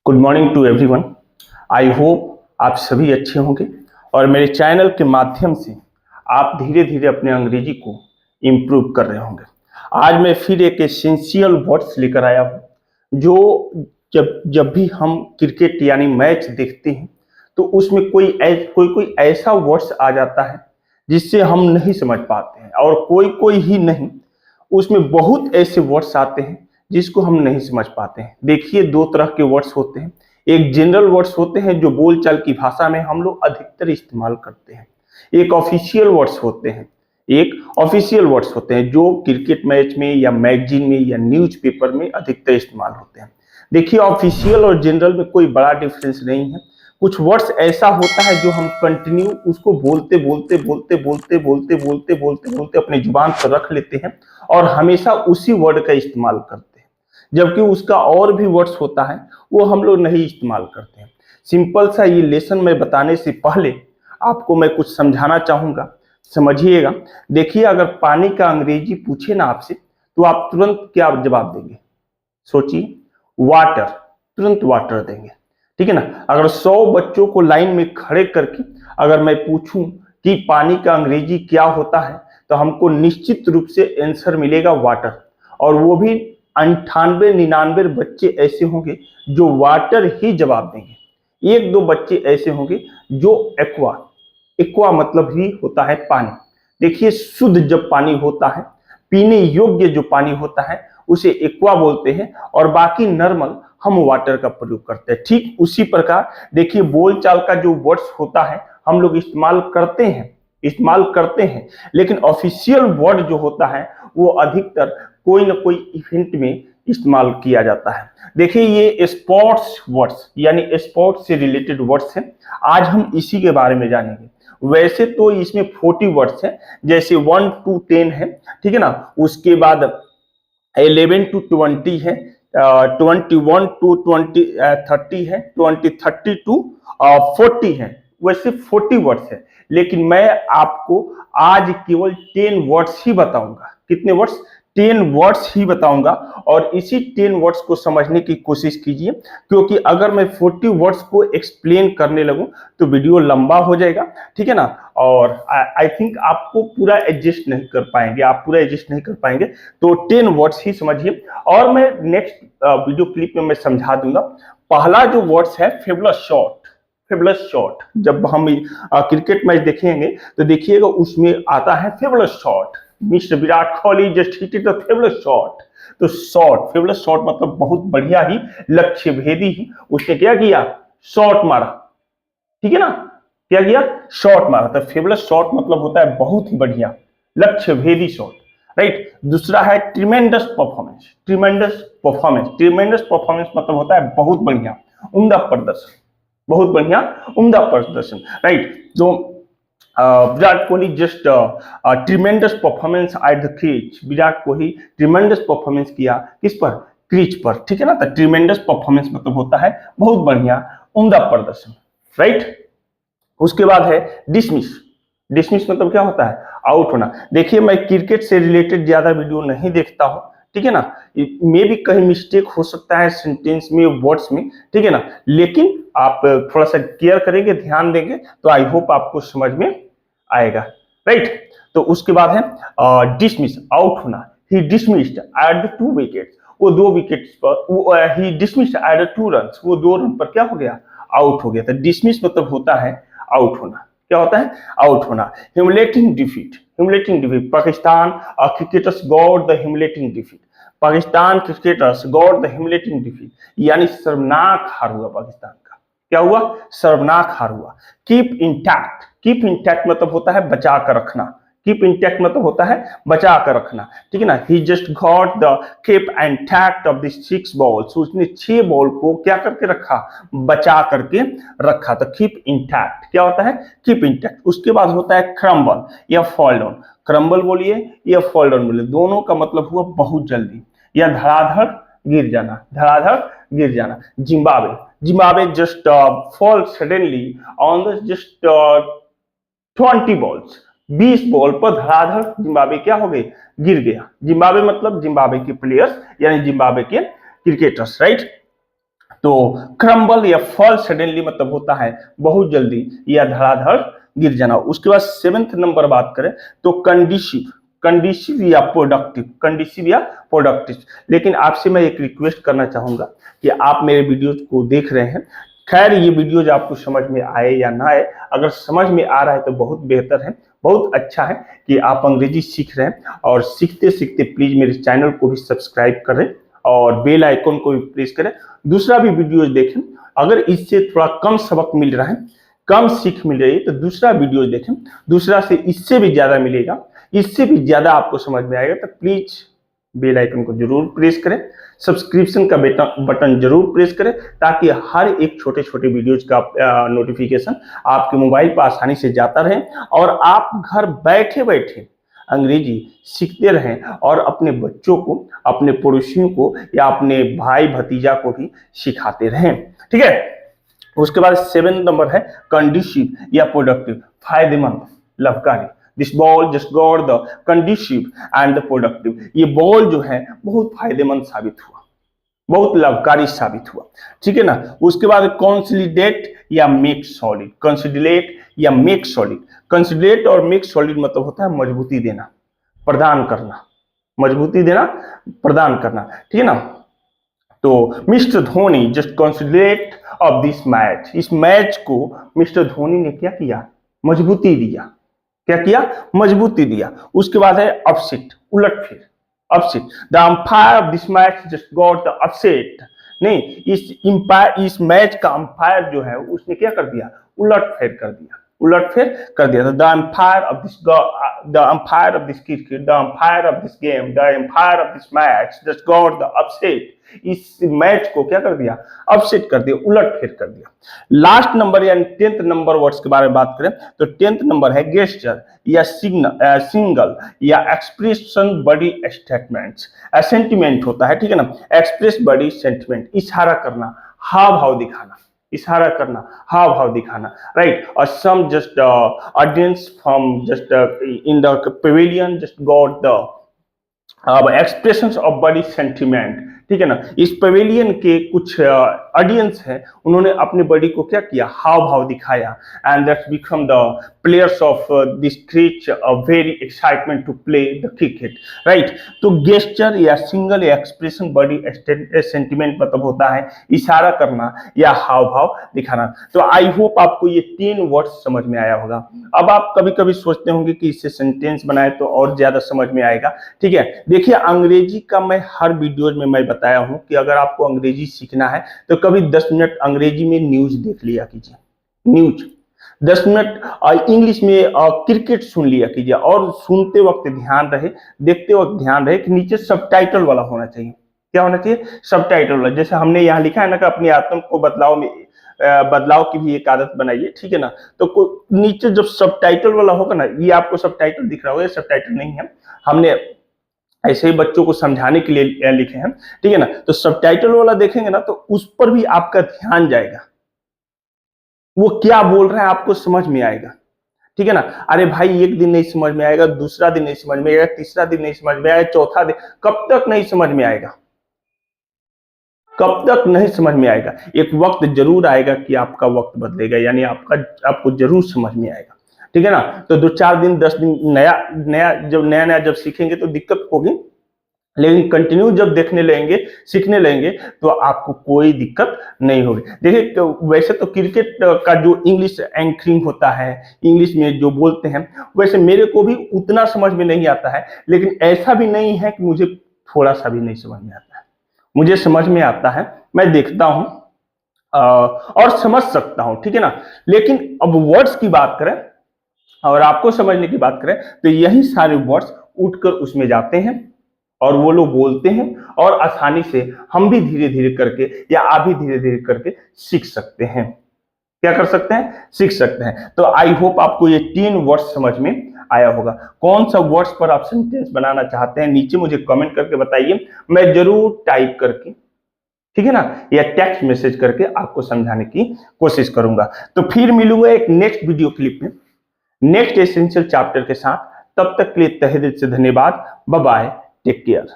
Good morning to everyone. I hope आप सभी अच्छे होंगे और मेरे चैनल के माध्यम से आप धीरे धीरे अपने अंग्रेजी को इम्प्रूव कर रहे होंगे। आज मैं फिर एक एसेंशियल वर्ड्स लेकर आया हूँ जो जब जब भी हम क्रिकेट यानी मैच देखते हैं तो उसमें कोई ऐसा वर्ड्स आ जाता है जिससे हम नहीं समझ पाते हैं, और कोई कोई ही नहीं, उसमें बहुत ऐसे वर्ड्स आते हैं जिसको हम नहीं समझ पाते हैं। देखिए, दो तरह के वर्ड्स होते हैं। एक जनरल वर्ड्स होते हैं जो बोलचाल की भाषा में हम लोग अधिकतर इस्तेमाल करते हैं। एक ऑफिशियल वर्ड्स होते हैं। जो क्रिकेट मैच में या मैगजीन में या न्यूज़पेपर में अधिकतर इस्तेमाल होते हैं। देखिए, ऑफिशियल और जनरल में कोई बड़ा डिफरेंस नहीं है। कुछ वर्ड्स ऐसा होता है जो हम कंटिन्यू उसको बोलते बोलते बोलते बोलते बोलते बोलते बोलते बोलते अपने जुबान पर रख लेते हैं और हमेशा उसी वर्ड का इस्तेमाल करते हैं, जबकि उसका और भी वर्ड्स होता है वो हम लोग नहीं इस्तेमाल करते हैं। सिंपल सा ये लेसन मैं बताने से पहले आपको मैं कुछ समझाना चाहूँगा, समझिएगा। देखिए, अगर पानी का अंग्रेजी पूछे ना आपसे तो आप तुरंत क्या जवाब देंगे? सोचिए, वाटर, तुरंत वाटर देंगे, ठीक है ना। अगर 100 बच्चों को लाइन में खड़े करके अगर मैं पूछूं कि पानी का अंग्रेजी क्या होता है तो हमको निश्चित रूप से आंसर मिलेगा वाटर। और वो भी 98-99 बच्चे ऐसे होंगे जो वाटर ही जवाब देंगे। एक दो बच्चे ऐसे होंगे जो एक्वा, एक्वा मतलब ही होता है पानी। देखिए, शुद्ध जब पानी होता है, पीने योग्य जो पानी होता है उसे एक्वा बोलते हैं, और बाकी नॉर्मल हम वाटर का प्रयोग करते हैं। ठीक उसी प्रकार देखिए, बोलचाल का जो वर्ड्स होता है हम लोग इस्तेमाल करते हैं, लेकिन ऑफिशियल वर्ड जो होता है वो अधिकतर कोई ना कोई इवेंट में इस्तेमाल किया जाता है। देखिए, ये स्पोर्ट्स वर्ड्स यानी स्पोर्ट्स से रिलेटेड वर्ड्स हैं। आज हम इसी के बारे में जानेंगे। वैसे तो इसमें 40 वर्ड्स हैं, जैसे 1 to 10 है, ठीक है ना। उसके बाद 11 to 20 है, 21 to 30 है, 30 to 40 है। वैसे 40 वर्ड्स है, लेकिन मैं आपको आज केवल 10 वर्ड्स ही बताऊंगा। कितने वर्ड्स? 10 वर्ड्स ही बताऊंगा। और इसी 10 वर्ड्स को समझने की कोशिश कीजिए, क्योंकि अगर मैं 40 वर्ड्स को एक्सप्लेन करने लगूं तो वीडियो लंबा हो जाएगा, ठीक है ना। और आई थिंक आपको पूरा एडजस्ट नहीं कर पाएंगे, तो 10 वर्ड्स ही समझिए। और मैं नेक्स्ट वीडियो क्लिप में मैं समझा दूंगा। पहला जो वर्ड्स है फेबुलस शॉट। फेबुलस शॉट जब हम क्रिकेट मैच देखेंगे तो देखिएगा उसमें आता है fabulous shot, mister Virat Kohli just hit it the fabulous shot. तो शॉट, फेबुलस शॉट मतलब बहुत बढ़िया ही, लक्ष्य भेदी ही उसने क्या किया? शॉट मारा, ठीक है ना। क्या किया? शॉट मारा। तो फेबुलस शॉट मतलब होता है बहुत ही बढ़िया, लक्ष्य भेदी शॉट, राइट। दूसरा है ट्रिमेंडस परफॉर्मेंस। ट्रिमेंडस परफॉर्मेंस मतलब होता है बहुत बढ़िया, उम्दा प्रदर्शन, बहुत बढ़िया उम्दा प्रदर्शन, राइट। तो Virat Kohli just tremendous performance at the crease. Virat Kohli tremendous performance किया किस पर? क्रीज पर, ठीक है ना। तो ट्रिमेंडस परफॉर्मेंस मतलब होता है बहुत बढ़िया उम्दा प्रदर्शन, राइट। उसके बाद है डिसमिस। डिसमिस मतलब क्या होता है? आउट होना। देखिए, मैं क्रिकेट से रिलेटेड ज्यादा वीडियो नहीं देखता हूं, ठीक है ना। मे भी कहीं मिस्टेक हो सकता है सेंटेंस में, वर्ड्स में, ठीक है ना। लेकिन आप थोड़ा सा केयर करेंगे, ध्यान देंगे तो आई होप आपको समझ में आएगा, राइट। तो उसके बाद है डिसमिस, आउट होना। ही डिसमिस्ड एट द 2 विकेट्स। वो 2 विकेट्स पर, ही डिसमिस्ड एट द 2 रन्स। वो 2 रन पर क्या हो गया? आउट हो गया। तो डिसमिस मतलब होता है आउट होना। क्या होता है? आउट होना। Humiliating defeat. Pakistan cricketers got the humiliating defeat. Pakistan cricketers got the humiliating defeat, यानी शर्मनाक हार हुआ पाकिस्तान का। क्या हुआ? शर्मनाक हार हुआ। Keep intact. कीप इंटैक्ट मतलब होता है बचा कर रखना। कीप इंटैक्ट मतलब होता है बचा कर रखना, ठीक है ना। He just got the keep intact of the 6 balls. उसने 6 बॉल को क्या करके रखा? बचा करके रखा। तो कीप इंटैक्ट क्या होता है? Keep intact. उसके बाद होता है क्रम्बल या फॉल डाउन। क्रम्बल बोलिए या फॉल डाउन बोलिए, दोनों का मतलब हुआ बहुत जल्दी या धड़ाधड़ गिर जाना, धड़ाधड़ गिर जाना। Zimbabwe just fall suddenly on the just 20 balls. 20 ball पर धड़ाधड़ जिम्बाब्वे क्या हो गए? गिर गया। जिम्बाब्वे मतलब जिम्बाब्वे के प्लेयर्स यानी जिम्बाब्वे के क्रिकेटर्स, राइट। तो क्रम्बल या फॉल सडनली मतलब होता है बहुत जल्दी या धड़ाधड़ गिर जाना। उसके बाद 7th नंबर बात करें तो कंडीसिव, कंडीसिव या प्रोडक्टिव, कंडीसिव या प्रोडक्टिव। लेकिन आपसे मैं एक रिक्वेस्ट करना चाहूंगा कि आप मेरे वीडियोज को देख रहे हैं, खैर ये वीडियोज आपको समझ में आए या ना आए, अगर समझ में आ रहा है तो बहुत बेहतर है, बहुत अच्छा है कि आप अंग्रेजी सीख रहे हैं। और सीखते सीखते प्लीज मेरे चैनल को भी सब्सक्राइब करें और बेल आइकन को भी प्रेस करें, दूसरा भी वीडियोज देखें। अगर इससे थोड़ा कम सबक मिल रहा है, कम सीख मिल रही है, तो दूसरा वीडियो देखें, दूसरा से इससे भी ज्यादा मिलेगा, इससे भी ज्यादा आपको समझ में आएगा। तो प्लीज बेल आइकन को जरूर प्रेस करें, सब्सक्रिप्शन का बटन जरूर प्रेस करें, ताकि हर एक छोटे छोटे वीडियोज का नोटिफिकेशन आपके मोबाइल पर आसानी से जाता रहे और आप घर बैठे बैठे अंग्रेजी सीखते रहें और अपने बच्चों को, अपने पड़ोसियों को या अपने भाई भतीजा को भी सिखाते रहें। ठीक है, उसके बाद 7 नंबर है कंडीसिव या प्रोडक्टिव, फायदेमंद, लाभकारी। This ball just got the conducive and the productive. ये बॉल जो है बहुत फायदेमंद साबित हुआ, बहुत लाभकारी साबित हुआ। ठीक है ना। उसके बाद कंसोलिडेट या मेक सॉलिड, कंसोलिडेट या मेक सॉलिड। कंसोलिडेट और मेक सॉलिड मतलब होता है मजबूती देना, प्रदान करना, मजबूती देना, प्रदान करना। ठीक है ना। तो mister Dhoni just consolidate of this match, इस मैच को मिस्टर धोनी ने क्या किया, मजबूती दिया। क्या किया, मजबूती दिया। उसके बाद है अपसेट, उलटफेर, upset. The umpire of this match just got the upset. नहीं, इस मैच का अंपायर जो है उसने क्या कर दिया, उलटफेर कर दिया, उलटफेर कर दिया। The umpire of this, the umpire of this cricket, the umpire of this game, the umpire of this match just got the upset. इस मैच को क्या कर दिया, अपसेट कर दिया, उलटफेर कर दिया। लास्ट नंबर यानी 10th नंबर वर्ड्स के बारे में बात करें तो 10th नंबर है गेस्चर या सिंगल या एक्सप्रेशन बॉडी स्टेटमेंट्स। सेंटिमेंट होता है, ठीक है ना, एक्सप्रेस बॉडी सेंटिमेंट, इशारा करना, हाव भाव दिखाना, इशारा करना, हाव भाव दिखाना, राइट। और some just audience from just in the pavilion just got the expressions of body sentiment. ठीक है ना, इस पवेलियन के कुछ ऑडियंस हैं, उन्होंने अपने बॉडी को क्या किया, हाव भाव दिखाया। And that's become the players of this crease a very excitement to play the cricket, right. तो गेस्चर या सिंगल या एक्सप्रेशन बॉडी सेंटिमेंट मतलब होता है इशारा करना या हाव भाव दिखाना। तो आई होप आपको ये 3 वर्ड्स समझ में आया होगा। अब आप कभी कभी सोचते होंगे कि इससे सेंटेंस बनाए तो और ज्यादा समझ में आएगा। ठीक है, देखिए अंग्रेजी का मैं हर वीडियो में मैं बताया हूं कि अगर आपको अंग्रेजी सीखना है तो कभी 10 मिनट अंग्रेजी में न्यूज देख लिया कीजिए, न्यूज 10 मिनट इंग्लिश में क्रिकेट सुन लिया कीजिए। और सुनते वक्त ध्यान रहे, देखते वक्त ध्यान रहे कि नीचे सबटाइटल वाला होना चाहिए। क्या होना चाहिए, सबटाइटल वाला। जैसे हमने यहाँ लिखा है ना कि अपनी आत्म को बदलाव में बदलाव की भी एक आदत बनाइए, ठीक है ना। तो नीचे जब सबटाइटल वाला होगा ना, ये आपको सबटाइटल दिख रहा होगा, ये सबटाइटल नहीं है, हमने ऐसे ही बच्चों को समझाने के लिए लिखे हैं, ठीक है ना। तो सबटाइटल वाला देखेंगे ना तो उस पर भी आपका ध्यान जाएगा, वो क्या बोल रहा है आपको समझ में आएगा, ठीक है ना। अरे भाई एक दिन नहीं समझ में आएगा, दूसरा दिन नहीं समझ में आएगा, तीसरा दिन नहीं समझ में आएगा, चौथा दिन, कब तक नहीं समझ में आएगा, कब तक नहीं समझ में आएगा। एक वक्त जरूर आएगा कि आपका वक्त बदलेगा, यानी आपको जरूर समझ में आएगा, ठीक है ना। तो 2-4 दिन 10 दिन नया जब सीखेंगे तो दिक्कत होगी, लेकिन कंटिन्यू जब देखने लगेंगे, सीखने लगेंगे तो आपको कोई दिक्कत नहीं होगी। देखिए वैसे तो क्रिकेट का जो इंग्लिश एंकरिंग होता है, इंग्लिश में जो बोलते हैं, वैसे मेरे को भी उतना समझ में नहीं आता है, लेकिन ऐसा भी नहीं है कि मुझे थोड़ा सा भी नहीं समझ में आता है, मुझे समझ में आता है, मैं देखता हूं और समझ सकता हूं, ठीक है ना। लेकिन अब वर्ड्स की बात करें और आपको समझने की बात करें तो यही सारे वर्ड्स उठकर उसमें जाते हैं और वो लोग बोलते हैं, और आसानी से हम भी धीरे धीरे करके या आप भी धीरे धीरे करके सीख सकते हैं। क्या कर सकते हैं, सीख सकते हैं। तो आई होप आपको ये 3 वर्ड्स समझ में आया होगा। कौन सा वर्ड्स पर आप सेंटेंस बनाना चाहते हैं नीचे मुझे कमेंट करके बताइए, मैं जरूर टाइप करके, ठीक है ना, या टेक्स्ट मैसेज करके आपको समझाने की कोशिश करूंगा। तो फिर मिलूंगा एक नेक्स्ट वीडियो क्लिप में, नेक्स्ट एसेंशियल चैप्टर के साथ। तब तक के लिए तहे दिल से धन्यवाद। Bye bye, take care.